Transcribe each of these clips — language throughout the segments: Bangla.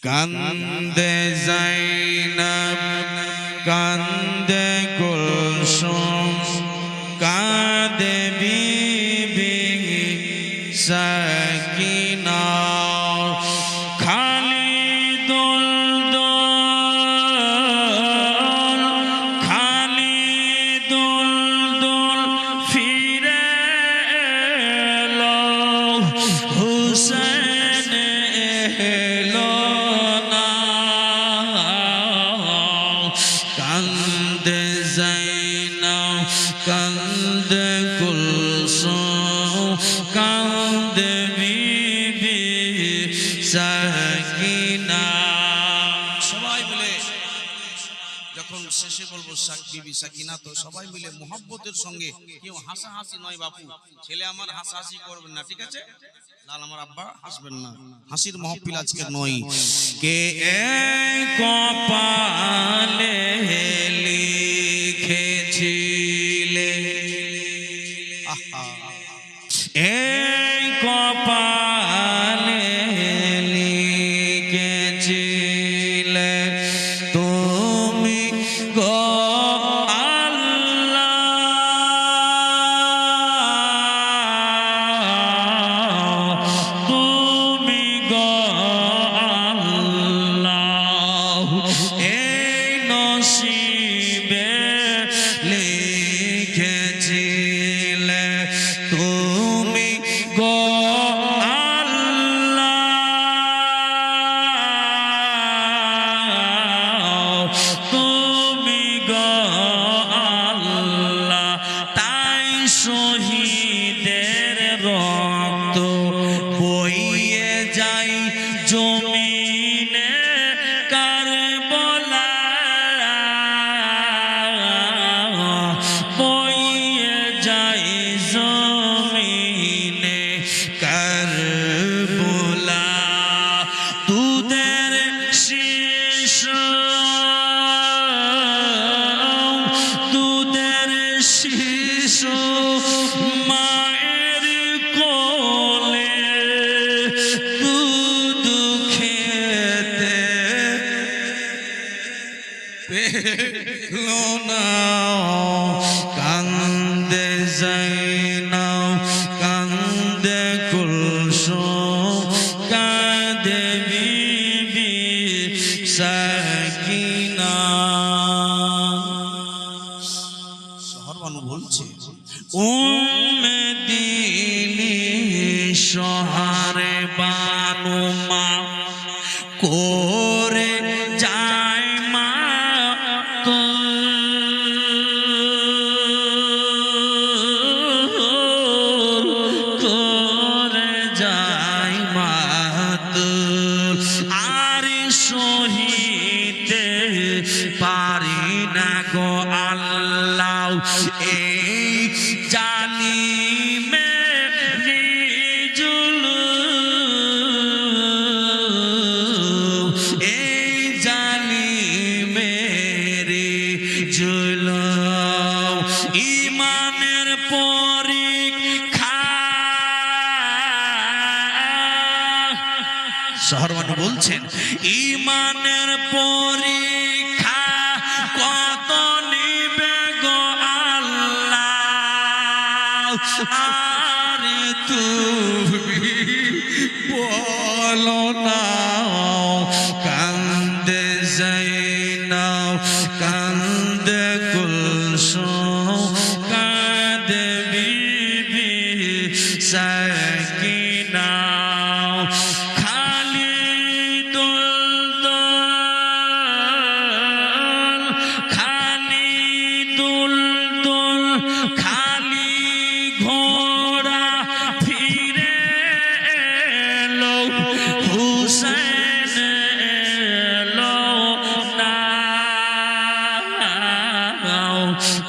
কান্দে যায়নাব কান্দে কুলসুম কাঁদে বিবি সাকিনা কান্দে কুলসুম কান্দে বিবি সাকিনা। সবাই মিলে যখন শেষে বলবো বিবি সাকিনা, তো সবাই মিলে মোহাব্বতের সঙ্গে, কেউ হাসাহাসি নয় বাপু, ছেলে আমার হাসাহাসি করবেন না, ঠিক আছে? লাল আমার আব্বা হাসবেন না, হাসির মহফিল আজকে নয়। কে কপালে লিখেছিলে এই কপালে লিখেছিলে তুমি গো আল্লাহ, তুমি গো আল্লাহ এই নসিবে লিখেছিলে তুমি গো আল্লাহ, তুমি গো আল্লাহ। তাই শহীদের রক্ত বইয়ে যাই জমিনে কারবালা, বইয়ে যাই জমিনে কারবালা। দুধের শিশু, দুধের শিশু মায়ের কোলে দুধ খেতে পেল না। কান্দে যায়নাব কান্দে কুলসুম কাঁদে বিবি সাকিনা। শহর মানুষ বলছে দিলি শহরে বানু মা করে যায় মা করে যায় মা, আর সহিতে পারি না গো আল্লাহ এই জালিমে জুলুম, এই জালিমের জুলুম। ঈমানের পরীক্ষা, শহর মানুষ বলছেন ঈমানের পরীক্ষা কত নিবে গো আল্লাহ, আর তুমি বলো না। কান্দে যায়নাব কান্দে কুলসুম কাঁদে বিবি সাকিনা।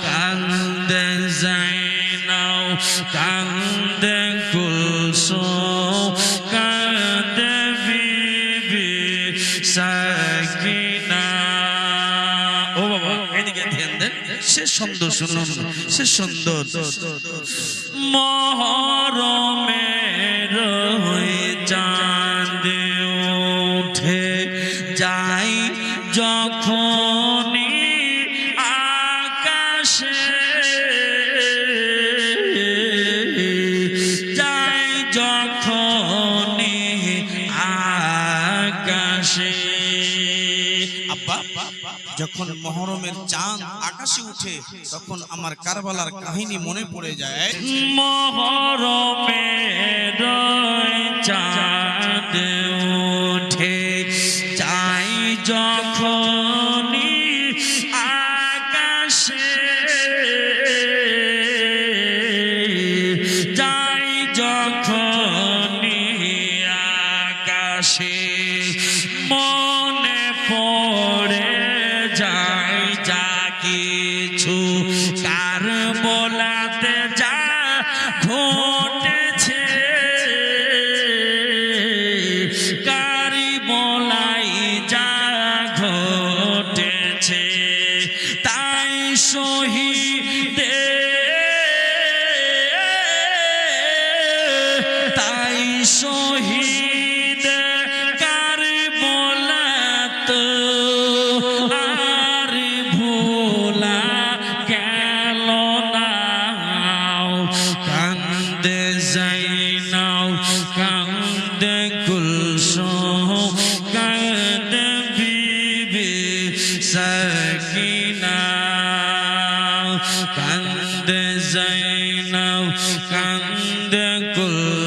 কান্দে যায়নাব কান্দে কুলসুম কাঁদে বিবি সাকিনা। ও বাবা এদিকে ধ্যান দেন, সে সুন্দর শুনুন, সে সুন্দর। মহরমের চাঁদ উঠে যাই যখনই আকাশে, যাই যখনই আকাশে। আব্বা যখন মুহররমের চাঁদ আকাশে উঠে তখন আমার কারবালার কাহিনী মনে পড়ে যায়। মুহররমের চাঁদ উঠে যাই যখনই আকাশে, যাই যখনই আকাশে, মনে পড়ে যায় যা কিছু কার বলাতে যা ঘটেছে, কারি বলাই যা ঘটেছে। তাই শহীদে, তাই শহীদ কার বলাত আর ভোলা গেল না। কান্দে জাইনাব, কান্দে গুলশন, কান্দে বিবি সাকিনা। কান্দে জাইনাব, কান্দে গুলশন,